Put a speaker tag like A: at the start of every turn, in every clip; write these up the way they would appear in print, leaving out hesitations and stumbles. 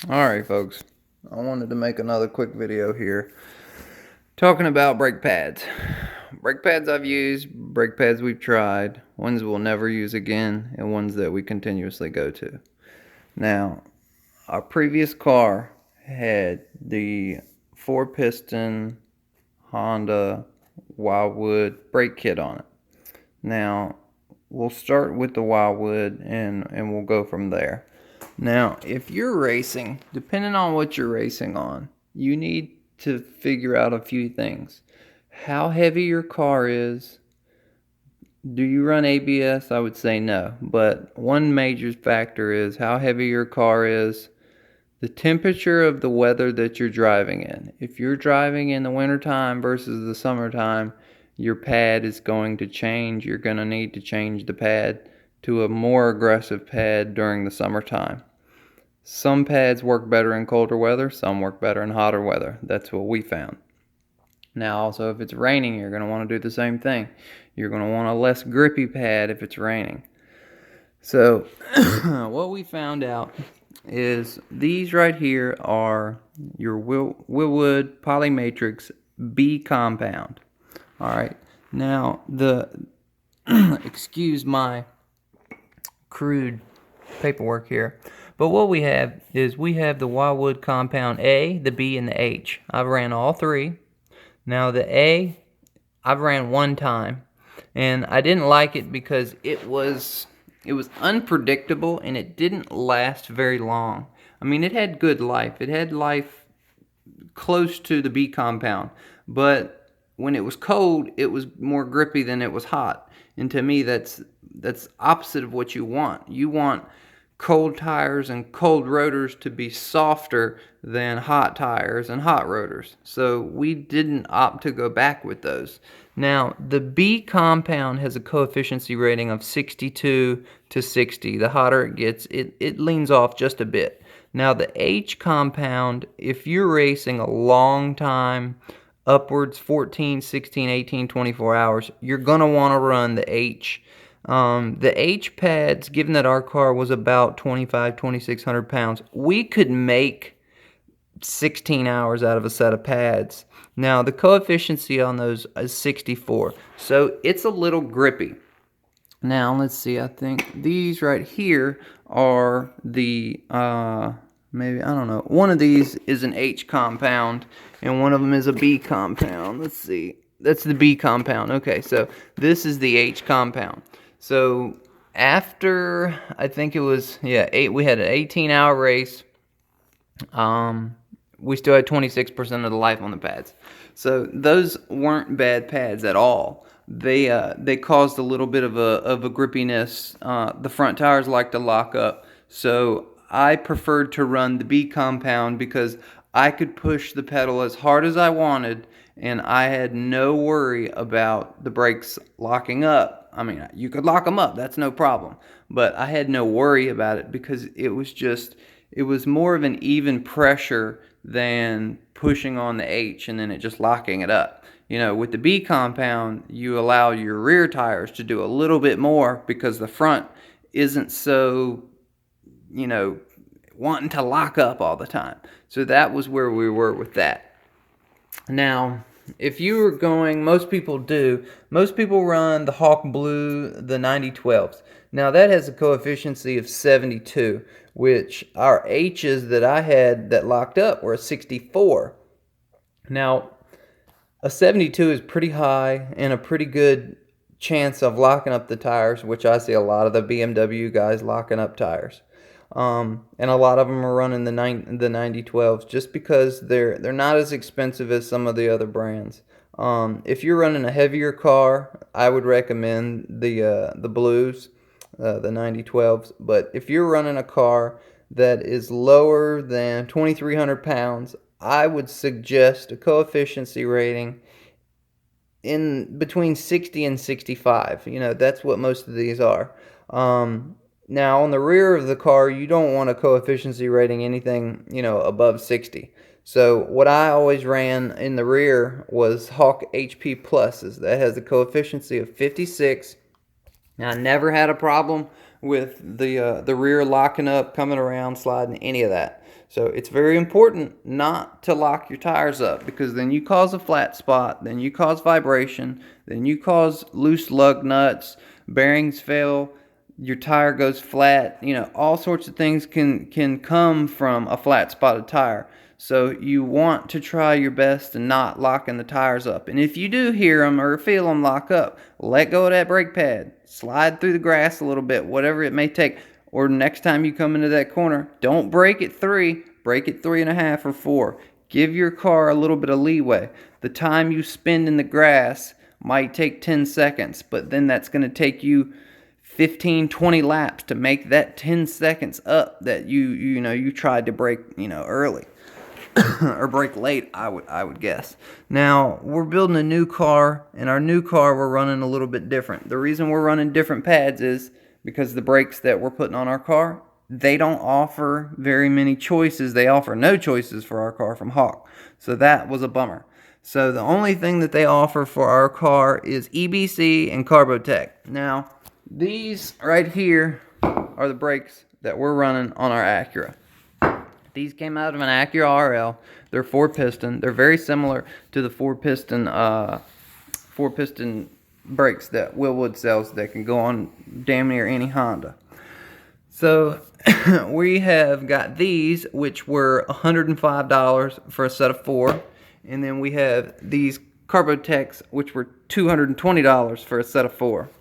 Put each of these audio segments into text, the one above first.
A: Alright folks, I wanted to make another quick video here talking about brake pads. Brake pads I've used, brake pads we've tried, ones we'll never use again, and ones that we continuously go to. Now, our previous car had the 4-piston Honda Wildwood brake kit on it. Now, we'll start with the Wildwood and we'll go from there. Now, if you're racing, depending on what you're racing on, you need to figure out a few things. How heavy your car is. Do you run ABS? I would say no. But one major factor is how heavy your car is, the temperature of the weather that you're driving in. If you're driving in the wintertime versus the summertime, your pad is going to change. You're going to need to change the pad to a more aggressive pad during the summertime. Some pads work better in colder weather, some work better in hotter weather. That's what we found. Now also, if it's raining, you're going to want to do the same thing. You're going to want a less grippy pad if it's raining. So what we found out is these right here are your Willwood Polymatrix B compound. Alright, now excuse my crude paperwork here, but what we have is we have the Wildwood compound A, the B, and the H. I've ran all three. Now the A, I've ran one time, and I didn't like it because it was unpredictable and it didn't last very long. I mean, it had good life. It had life close to the B compound, but when it was cold, it was more grippy than it was hot. And to me, that's opposite of what you want. You want cold tires and cold rotors to be softer than hot tires and hot rotors. So we didn't opt to go back with those. Now, the B compound has a coefficient rating of 62 to 60. The hotter it gets, it leans off just a bit. Now, the H compound, if you're racing a long time, upwards 14, 16, 18, 24 hours, you're going to want to run the H. The H pads, given that our car was about 2,600 pounds, we could make 16 hours out of a set of pads. Now, the coefficient on those is 64, so it's a little grippy. Now, let's see, I think these right here are the, maybe, I don't know, one of these is an H compound, and one of them is a B compound. Let's see, that's the B compound. Okay, so this is the H compound. So after, I think it was, we had an 18-hour race. We still had 26% of the life on the pads. So those weren't bad pads at all. They caused a little bit of a grippiness. The front tires like to lock up. So I preferred to run the B compound because I could push the pedal as hard as I wanted, and I had no worry about the brakes locking up. I mean, you could lock them up, that's no problem. But I had no worry about it because it was more of an even pressure than pushing on the H and then it just locking it up. You know, with the B compound, you allow your rear tires to do a little bit more because the front isn't so, wanting to lock up all the time. So that was where we were with that. Now, if you were going, most people run the Hawk Blue, the 9012s. Now that has a coefficient of 72, which our H's that I had that locked up were a 64. Now, a 72 is pretty high and a pretty good chance of locking up the tires, which I see a lot of the BMW guys locking up tires. And a lot of them are running the 9012s just because they're not as expensive as some of the other brands. If you're running a heavier car, I would recommend the blues, the 9012s. But if you're running a car that is lower than 2,300 pounds, I would suggest a coefficient rating in between 60 and 65. That's what most of these are. Now, on the rear of the car, you don't want a coefficient rating anything, above 60. So what I always ran in the rear was Hawk HP Pluses. That has a coefficient of 56. Now, I never had a problem with the rear locking up, coming around, sliding, any of that. So it's very important not to lock your tires up, because then you cause a flat spot, then you cause vibration, then you cause loose lug nuts, bearings fail, your tire goes flat. All sorts of things can come from a flat spotted tire. So you want to try your best to not locking the tires up. And if you do hear them or feel them lock up, let go of that brake pad. Slide through the grass a little bit, whatever it may take. Or next time you come into that corner, don't brake at 3, brake at 3.5 or 4. Give your car a little bit of leeway. The time you spend in the grass might take 10 seconds, but then that's going to take you 15, 20 laps to make that 10 seconds up that you tried to brake early. Or brake late, I would guess. Now, we're building a new car, and our new car we're running a little bit different. The reason we're running different pads is because the brakes that we're putting on our car, they don't offer very many choices. They offer no choices for our car from Hawk. So that was a bummer. So the only thing that they offer for our car is EBC and Carbotech. Now, these right here are the brakes that we're running on our Acura. These came out of an Acura RL. They're 4-piston. They're very similar to the 4-piston brakes that Willwood sells that can go on damn near any Honda. So we have got these, which were $105 for a set of 4. And then we have these Carbotechs, which were $220 for a set of 4.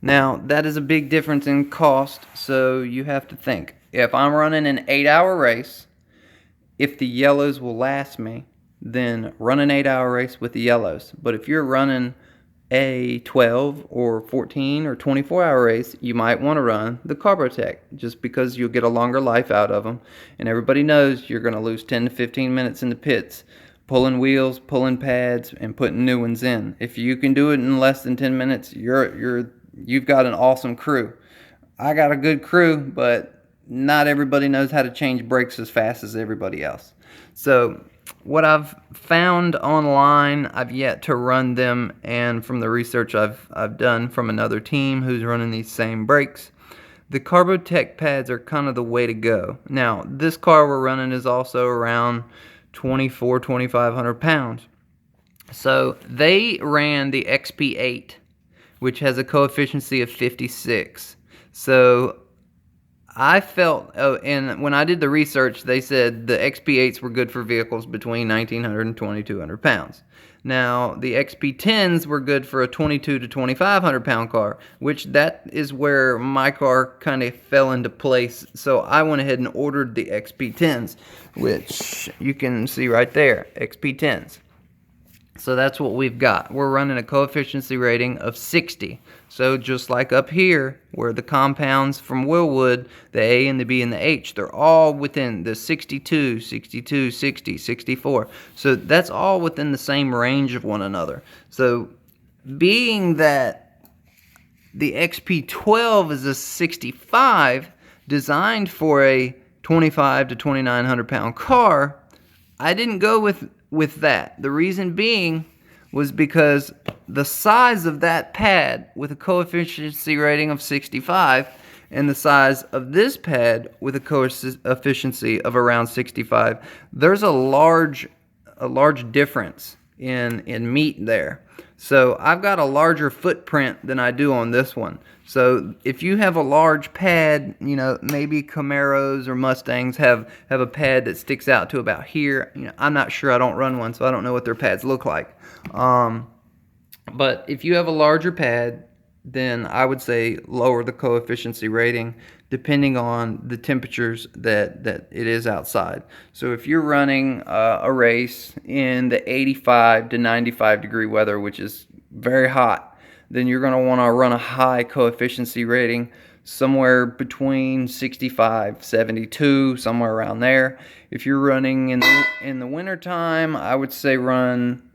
A: Now, that is a big difference in cost, so you have to think. If I'm running an 8-hour race, if the yellows will last me, then run an 8-hour race with the yellows. But if you're running a 12 or 14 or 24-hour race, you might want to run the Carbotech, just because you'll get a longer life out of them. And everybody knows you're going to lose 10 to 15 minutes in the pits, pulling wheels, pulling pads, and putting new ones in. If you can do it in less than 10 minutes, you've got an awesome crew. I got a good crew, but not everybody knows how to change brakes as fast as everybody else. So what I've found online, I've yet to run them, and from the research I've done from another team who's running these same brakes, the Carbotech pads are kind of the way to go. Now, this car we're running is also around 2,500 pounds. So they ran the XP8, which has a coefficient of 56. So I felt, and when I did the research, they said the XP8s were good for vehicles between 1,900 and 2,200 pounds. Now, the XP10s were good for a 2,200 to 2,500 pound car, which that is where my car kind of fell into place. So I went ahead and ordered the XP10s, which you can see right there, XP10s. So that's what we've got. We're running a coefficient rating of 60. So just like up here, where the compounds from Willwood, the A and the B and the H, they're all within the 62, 62, 60, 64. So that's all within the same range of one another. So being that the XP12 is a 65, designed for a 2,500 to 2,900 pound car, I didn't go with that. The reason being was because the size of that pad with a coefficient rating of 65 and the size of this pad with a coefficient of around 65, there's a large difference in meat there. So I've got a larger footprint than I do on this one. So if you have a large pad, maybe Camaros or Mustangs have a pad that sticks out to about here. I'm not sure. I don't run one, so I don't know what their pads look like. But if you have a larger pad, then I would say lower the coefficient rating depending on the temperatures that it is outside. So if you're running a race in the 85 to 95 degree weather, which is very hot, then you're going to want to run a high coefficient rating, somewhere between 65, 72, somewhere around there. If you're running in the wintertime, I would say run,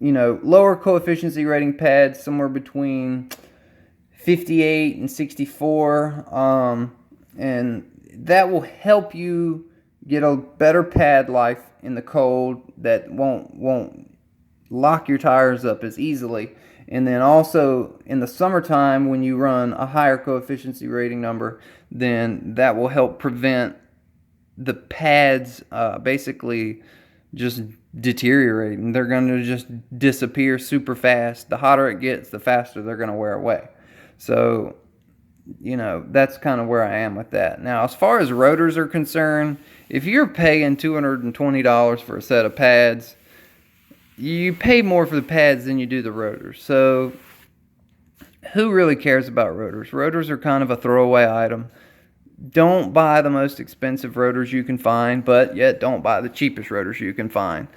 A: lower coefficient rating pads, somewhere between 58 and 64, and that will help you get a better pad life in the cold that won't lock your tires up as easily And then also in the summertime, when you run a higher coefficiency rating number, then that will help prevent the pads basically just deteriorating. They're going to just disappear super fast. The hotter it gets, the faster they're going to wear away. So, you know, that's kind of where I am with that. Now, as far as rotors are concerned, if you're paying $220 for a set of pads, you pay more for the pads than you do the rotors. So who really cares about rotors? Rotors are kind of a throwaway item. Don't buy the most expensive rotors you can find, but yet don't buy the cheapest rotors you can find.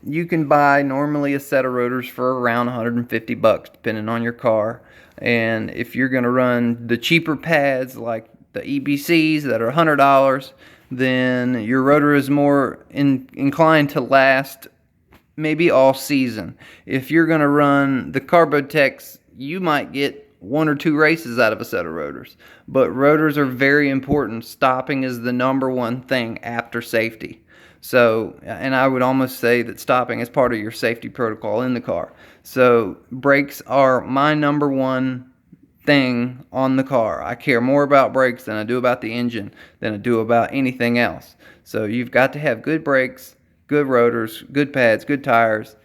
A: You can buy normally a set of rotors for around $150 depending on your car. And if you're going to run the cheaper pads like the EBCs that are $100, then your rotor is more inclined to last maybe all season. If you're going to run the Carbotechs, you might get 1 or 2 races out of a set of rotors. But rotors are very important. Stopping is the #1 thing after safety. So, and I would almost say that stopping is part of your safety protocol in the car. So brakes are my #1 thing on the car. I care more about brakes than I do about the engine, than I do about anything else. So you've got to have good brakes, good rotors, good pads, good tires.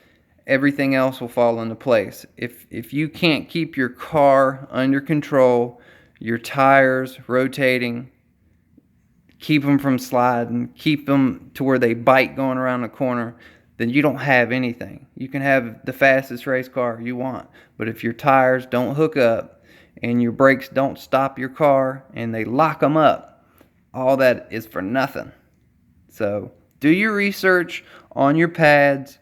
A: Everything else will fall into place. If you can't keep your car under control, your tires rotating, keep them from sliding, keep them to where they bite going around the corner, then you don't have anything. You can have the fastest race car you want, but if your tires don't hook up and your brakes don't stop your car and they lock them up, all that is for nothing. So do your research on your pads.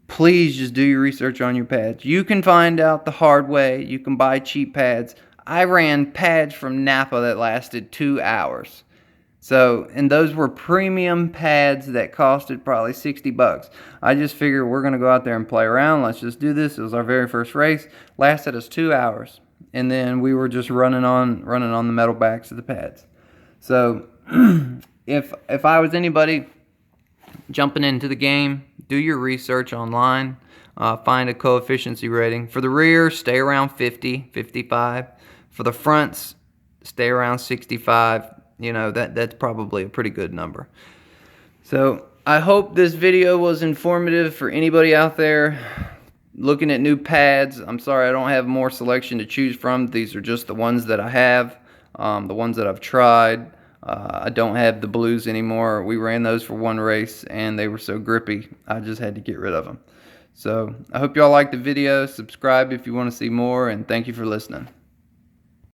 A: Please just do your research on your pads. You can find out the hard way. You can buy cheap pads. I ran pads from Napa that lasted 2 hours. So, and those were premium pads that costed probably $60. I just figured we're going to go out there and play around. Let's just do this. It was our very first race. Lasted us 2 hours. And then we were just running on the metal backs of the pads. So, if I was anybody jumping into the game, do your research online. Find a coefficiency rating. For the rear, stay around 50, 55. For the fronts, stay around 65. You know, that's probably a pretty good number. So I hope this video was informative for anybody out there looking at new pads. I'm sorry I don't have more selection to choose from. These are just the ones that I have, the ones that I've tried. I don't have the blues anymore. We ran those for 1 race and they were so grippy I just had to get rid of them. So I hope y'all liked the video. Subscribe if you want to see more, and thank you for listening.